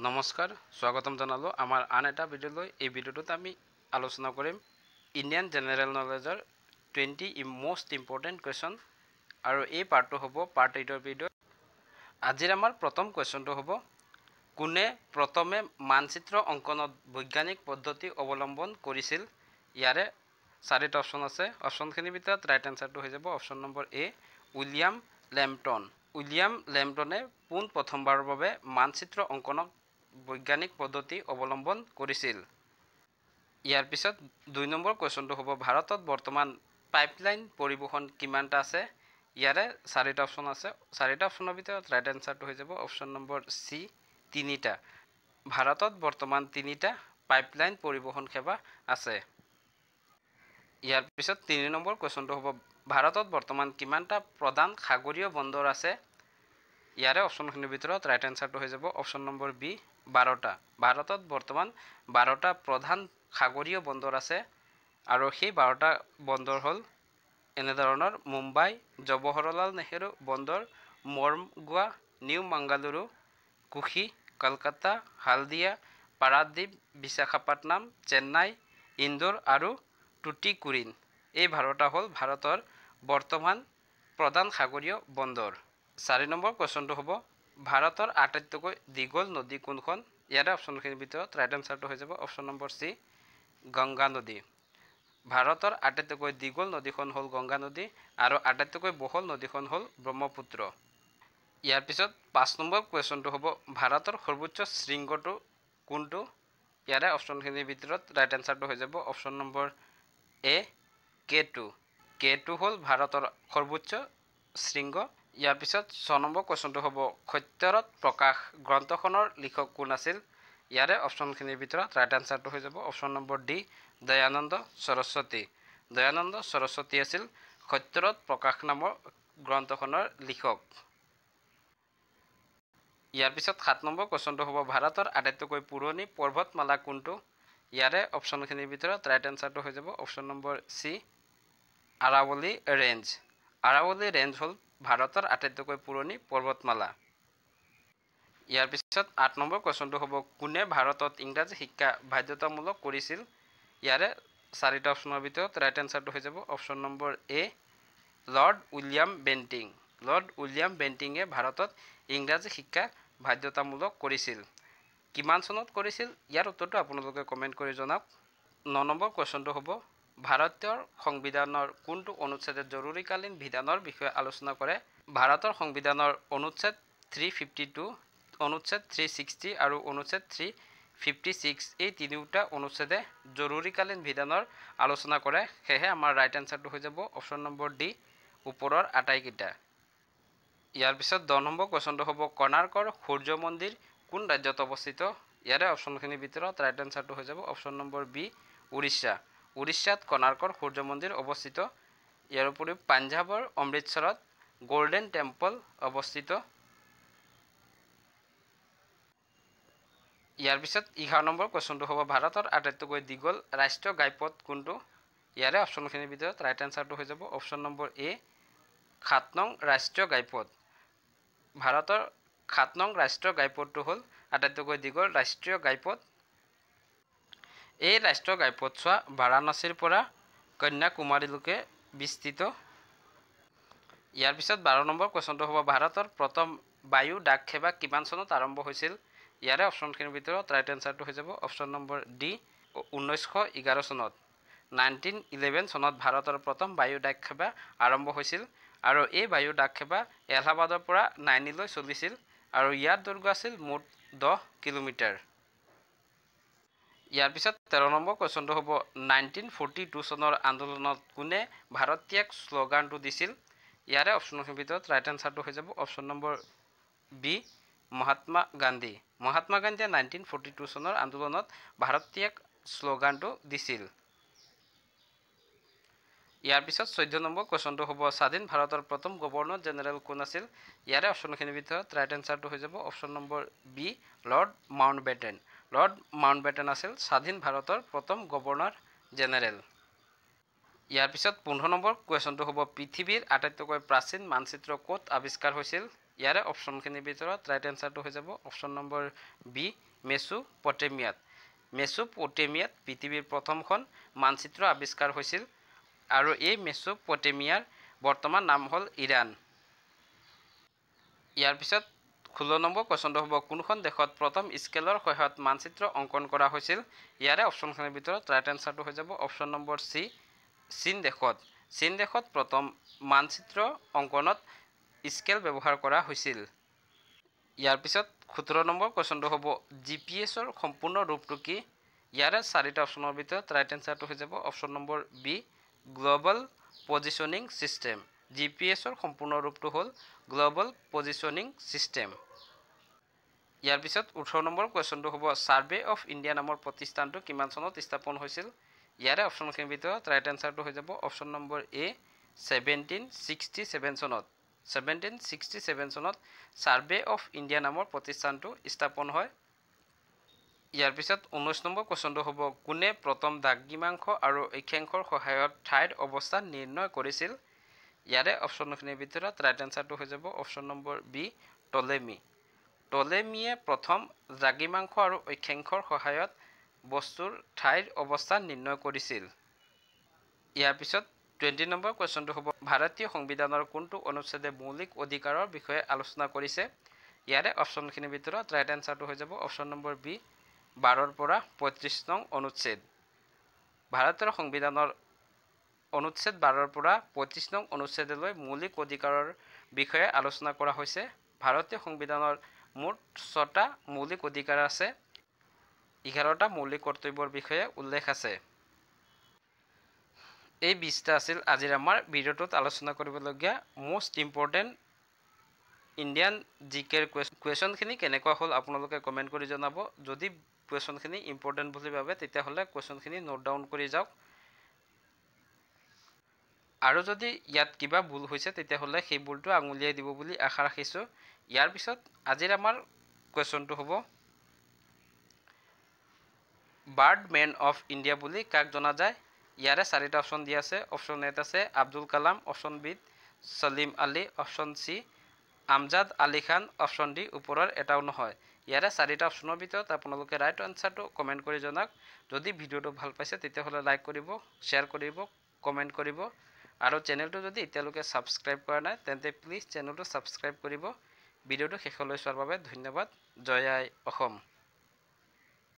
নমস্কাৰ স্বাগতম জনালো আমাৰ আন এটা ভিডিঅ'লৈ এই ভিডিঅ'টোত আমি আলোচনা কৰিম ইণ্ডিয়ান জেনেৰেল নলেজৰ 20 মোষ্ট ইম্পৰ্টেণ্ট কোৱেশ্চন আৰু এই পাৰ্টটো হ'ব পাৰ্ট 8 ৰ ভিডিঅ' আজিৰ আমাৰ প্ৰথম কোৱেশ্চনটো হ'ব কোনে প্ৰথমে মানচিত্ৰ অংকনত বৈজ্ঞানিক পদ্ধতি অৱলম্বন কৰিছিল ইয়াৰে চাৰিটা অপচন আছে অপচনখিনিৰ ভিতৰত ৰাইট আনসাৰটো হৈ যাব option number A William Lambton William লেম্পটনে পোন প্ৰথমবাৰৰ বাবে মানচিত্ৰ অংকনক বৈজ্ঞানিক পদ্ধতি অৱলম্বন কৰিছিল ইয়াৰ পিছত 2 নম্বৰ কোৱেশ্চনটো হ'ব ভাৰতত বৰ্তমান পাইপলাইন পৰিবহণ কিমানটা আছে ইয়াৰে চাৰিটা অপচন আছে চাৰিটা অপচনৰ ভিতৰত ৰাইট আনসাৰটো হৈ যাব অপচন নম্বৰ সি তিনিটা ভাৰতত বৰ্তমান তিনিটা পাইপলাইন পৰিবহণ সেৱা আছে ইয়াৰ পিছত 3 নম্বৰ কোৱেশ্চনটো হ'ব ভাৰতত বৰ্তমান কিমানটা প্ৰধান সাগৰীয় বন্দৰ আছে ইয়াৰে অপচনখিনিৰ ভিতৰত ৰাইট আনসাৰটো হৈ যাব অপচন নম্বৰ বি 12টা ভাৰতত বৰ্তমান 12টা প্ৰধান সাগৰীয় বন্দৰ আছে আৰু সেই 12টা বন্দৰ হ'ল এনে ধৰণৰ মুম্বাই জৱাহৰলাল নেহেৰু বন্দৰ মৰ্মগোৱা নিউ মাঙ্গালুৰু কুশি কলকাতা হালদিয়া পাৰাদ্বীপ বিশাখাপট্টনম চেন্নাই ইন্দোৰ আৰু টুটিকোৰিন এই 12টা হ'ল ভাৰতৰ বৰ্তমান প্ৰধান সাগৰীয় বন্দৰ 4 নম্বৰ কোৱেশ্চনটো হ'ব ভাৰতৰ আটাইতকৈ দীঘল নদী কোনখন ইয়াৰে অপচনখিনিৰ ভিতৰত ৰাইট আনসাৰটো হৈ যাব অপচন নম্বৰ সি গংগা নদী ভাৰতৰ আটাইতকৈ দীঘল নদীখন হ'ল গংগা নদী আৰু আটাইতকৈ বহল নদীখন হ'ল ব্ৰহ্মপুত্ৰ ইয়াৰ পিছত 5 নম্বৰ কোৱেশ্চনটো হ'ব ভাৰতৰ সৰ্বোচ্চ শৃংগটো কোনটো ইয়াৰে অপচনখিনিৰ ভিতৰত ৰাইট আনসাৰটো হৈ যাব অপচন নম্বৰ এ K2 হ'ল ভাৰতৰ সৰ্বোচ্চ শৃংগ ইয়াৰ পিছত 6 নম্বৰ কোৱেশ্চনটো হ'ব সত্যৰত প্ৰকাশ গ্ৰন্থখনৰ লিখক কোন আছিল ইয়াৰে অপচনখিনিৰ ভিতৰত ৰাইট আনসাৰটো হৈ যাব option number D Dayanand Saraswati আছিল সত্যৰত প্ৰকাশ নামৰ গ্ৰন্থখনৰ লিখক ইয়াৰ পিছত 7 নম্বৰ কোৱেশ্চনটো হ'ব ভাৰতৰ আটাইতকৈ পুৰণি পৰ্বতমালা কোনটো ইয়াৰে অপচনখিনিৰ ভিতৰত ৰাইট আনসাৰটো হৈ যাব অপচন নম্বৰ সি আৰাৱলী ৰেঞ্জ হ'ল ভাৰতৰ আটাইতকৈ পুৰণি পৰ্বতমালা ইয়াৰ পিছত 8 নম্বৰ কোৱেশ্চনটো হ'ব কোনে ভাৰতত ইংৰাজী শিক্ষা বাধ্যতামূলক কৰিছিল ইয়াৰে চাৰিটা অপচনৰ ভিতৰত ৰাইট আনসাৰটো হৈ যাব অপচন নম্বৰ এ লৰ্ড উইলিয়াম বেণ্টিঙে ভাৰতত ইংৰাজী শিক্ষা বাধ্যতামূলক কৰিছিল কিমান চনত কৰিছিল ইয়াৰ উত্তৰটো আপোনালোকে কমেণ্ট কৰি জনাওক 9 নম্বৰ কোৱেশ্চনটো হ'ব ভাৰতীয় সংবিধানৰ কোনটো অনুচ্ছেদে জৰুৰীকালীন বিধানৰ বিষয়ে আলোচনা কৰে ভাৰতৰ সংবিধানৰ অনুচ্ছেদ 352 অনুচ্ছেদ 360 আৰু অনুচ্ছেদ 356 এই তিনিটা অনুচ্ছেদে জৰুৰীকালীন বিধানৰ আলোচনা কৰে সেয়ে আমাৰ ৰাইট আনসাৰটো হৈ যাব অপচন নম্বৰ ডি ওপৰৰ আটাইকেইটা ইয়াৰ পিছত 10 নম্বৰ কোৱেশ্চনটো হ'ব কৰ্ণাটকৰ সূৰ্য মন্দিৰ কোন ৰাজ্যত অৱস্থিত ইয়াৰে অপচনখিনিৰ ভিতৰত ৰাইট আনসাৰটো হৈ যাব অপচন নম্বৰ বি উৰিষ্যাত কৰ্ণাটকৰ সূৰ্য মন্দিৰ অৱস্থিত ইয়াৰ উপৰিও পাঞ্জাৱৰ অমৃতসৰত গোল্ডেন টেম্পল অৱস্থিত ইয়াৰ পিছত 11 নম্বৰ কোৱেশ্চনটো হ'ব ভাৰতৰ আটাইতকৈ দীঘল ৰাষ্ট্ৰীয় ঘাইপথ কোনটো ইয়াৰে অপচনখিনিৰ ভিতৰত ৰাইট আনসাৰটো হৈ যাব অপচন নম্বৰ এ 7 নং ৰাষ্ট্ৰীয় ঘাইপথ ভাৰতৰ 7 নং ৰাষ্ট্ৰীয় ঘাইপথটো হ'ল আটাইতকৈ দীঘল ৰাষ্ট্ৰীয় ঘাইপথ এই ৰাষ্ট্ৰীয় ঘাইপথছোৱা বাৰাণসীৰ পৰা কন্যাকুমাৰীলৈকে বিস্তৃত ইয়াৰ পিছত 12 নম্বৰ কোৱেশ্চনটো হ'ব ভাৰতৰ প্ৰথম বায়ু ডাক সেৱা কিমান চনত আৰম্ভ হৈছিল ইয়াৰে অপচনখিনিৰ ভিতৰত ৰাইট আনসাৰটো হৈ যাব অপচন নম্বৰ ডি 1911 চনত 1911 চনত ভাৰতৰ প্ৰথম বায়ু ডাক সেৱা আৰম্ভ হৈছিল আৰু এই বায়ু ডাক সেৱা এলাহাবাদৰ পৰা নাইনীলৈ চলিছিল আৰু ইয়াৰ দৈৰ্ঘ্য আছিল মুঠ 10 কিলোমিটাৰ ইয়াৰ পিছত 13 নম্বৰ কোৱেশ্চনটো হ'ব 1942 চনৰ আন্দোলনত কোনে ভাৰত ত্যাগ শ্লোগানটো দিছিল ইয়াৰে অপচনৰ ভিতৰত ৰাইট আনসাৰটো হৈ যাব অপচন নম্বৰ বি মহাত্মা গান্ধীয়ে 1942 চনৰ আন্দোলনত ভাৰত ত্যাগ শ্লোগানটো দিছিল ইয়াৰ পিছত 14 নম্বৰ কোৱেশ্চনটো হ'ব স্বাধীন ভাৰতৰ প্ৰথম গভৰ্ণৰ জেনেৰেল কোন আছিল ইয়াৰে অপচনখিনিৰ ভিতৰত ৰাইট আনসাৰটো হৈ যাব option number B Lord Mountbatten আছিল স্বাধীন ভাৰতৰ প্ৰথম গভৰ্ণৰ জেনেৰেল ইয়াৰ পিছত 15 নম্বৰ কুৱেশ্যনটো হ'ব পৃথিৱীৰ আটাইতকৈ প্ৰাচীন মানচিত্ৰ ক'ত আৱিষ্কাৰ হৈছিল ইয়াৰে অপশ্যনখিনিৰ ভিতৰত ৰাইট এনচাৰটো হৈ যাব অপশ্যন নম্বৰ বি মেছোপটেমিয়াত। মেছোপটেমিয়াত পৃথিৱীৰ প্ৰথমখন মানচিত্ৰ আৱিষ্কাৰ হৈছিল আৰু এই মেছোপটেমিয়াৰ বৰ্তমান নাম হ'ল ইৰাণ। ইয়াৰ পিছত 16 নম্বৰ কুৱেশ্যনটো হ'ব কোনখন দেশত প্ৰথম স্কেলৰ সহায়ত মানচিত্ৰ অংকন কৰা হৈছিল? ইয়াৰে অপশ্যনখিনিৰ ভিতৰত ৰাইট এনচাৰটো হৈ যাব অপশ্যন নম্বৰ চি চীন দেশত। চীন দেশত প্ৰথম মানচিত্ৰ অংকনত স্কেল ব্যৱহাৰ কৰা হৈছিল। ইয়াৰ পিছত 17 নম্বৰ কুৱেশ্যনটো হ'ব GPS-ৰ সম্পূৰ্ণ ৰূপটো কি? ইয়াৰে 4টা অপশ্যনৰ ভিতৰত ৰাইট এনচাৰটো হৈ যাব option number B global positioning system. GPS-ৰ সম্পূৰ্ণ ৰূপটো হ'ল গ্ল'বেল পজিশ্যনিং ছিষ্টেম। ইয়াৰ পিছত 18 নম্বৰ কুৱেশ্যনটো হ'ব ছাৰ্ভে অফ ইণ্ডিয়া নামৰ প্ৰতিষ্ঠানটো কিমান চনত স্থাপন হৈছিল? ইয়াৰে অপশ্যনখিনিৰ ভিতৰত ৰাইট এনচাৰটো হৈ যাব অপশ্যন নম্বৰ এ 1767 চনত। 1767 চনত ছাৰ্ভে অফ ইণ্ডিয়া নামৰ প্ৰতিষ্ঠানটো স্থাপন হয়। ইয়াৰ পিছত 19 নম্বৰ কুৱেশ্যনটো হ'ব কোনে প্ৰথম দ্ৰাঘিমাংশ আৰু অক্ষাংশৰ সহায়ত ঠাইৰ অৱস্থা নিৰ্ণয় কৰিছিল? ইয়াৰে অপশ্যনখিনিৰ ভিতৰত ৰাইট এনচাৰটো হৈ যাব অপশ্যন নম্বৰ বি টলেমি। টলেমিয়ে প্ৰথম দ্ৰাঘিমাংশ আৰু অক্ষাংশৰ সহায়ত বস্তুৰ ঠাইৰ অৱস্থা নিৰ্ণয় কৰিছিল। ইয়াৰ পিছত 20 নম্বৰ কুৱেশ্যনটো হ'ব ভাৰতীয় সংবিধানৰ কোনটো অনুচ্ছেদে মৌলিক অধিকাৰৰ বিষয়ে আলোচনা কৰিছে? ইয়াৰে অপশ্যনখিনিৰ ভিতৰত ৰাইট এনচাৰটো হৈ যাব অপশ্যন নম্বৰ বি 12ৰ পৰা 35 নং অনুচ্ছেদ। ভাৰতৰ সংবিধানৰ অনুচ্ছেদ 12ৰ পৰা 35 নং অনুচ্ছেদলৈ মৌলিক অধিকাৰৰ বিষয়ে আলোচনা কৰা হৈছে। ভাৰতীয় সংবিধানৰ মুঠ 6টা মৌলিক অধিকাৰ আছে, 11টা মৌলিক কৰ্তব্যৰ বিষয়ে উল্লেখ আছে। এই 20টা আছিল আজিৰ আমাৰ ভিডিঅ'টোত আলোচনা কৰিবলগীয়া মোষ্ট ইম্পৰ্টেণ্ট ইণ্ডিয়ান জিকেৰ কুৱেশ্যনখিনি কেনেকুৱা হ'ল আপোনালোকে কমেণ্ট কৰি জনাব। যদি কুৱেশ্যনখিনি ইম্পৰ্টেণ্ট বুলি ভাবে তেতিয়াহ'লে কুৱেশ্যনখিনি নোট ডাউন কৰি যাওক, আৰু যদি ইয়াত কিবা ভুল হৈছে তেতিয়াহ'লে সেই ভুলটো আঙুলিয়াই দিব বুলি আশা ৰাখিছোঁ। ইয়াৰ পিছত আজিৰ আমাৰ কুৱেশ্যনটো হ'ব বাৰ্ড মেন অফ ইণ্ডিয়া বুলি কাক জনা যায়? ইয়াৰে 4টা অপশ্যন দিয়া আছে। অপশ্যন এত আছে আব্দুল কালাম, অপশ্যন বিত Salim Ali, option C Amjad Ali Khan, option D ওপৰৰ এটাও নহয়। ইয়াৰে 4টা অপশ্যনৰ ভিতৰত আপোনালোকে ৰাইট এনচাৰটো কমেণ্ট কৰি জনাওক। যদি ভিডিঅ'টো ভাল পাইছে তেতিয়াহ'লে লাইক কৰিব, শ্বেয়াৰ কৰিব, কমেণ্ট কৰিব, আৰু চেনেলটো যদি এতিয়ালৈকে ছাবস্ক্ৰাইব কৰা নাই তেন্তে প্লিজ চেনেলটো ছাবস্ক্ৰাইব কৰিব। ভিডিঅ'টো শেষলৈ চোৱাৰ বাবে ধন্যবাদ। জয় আই অসম।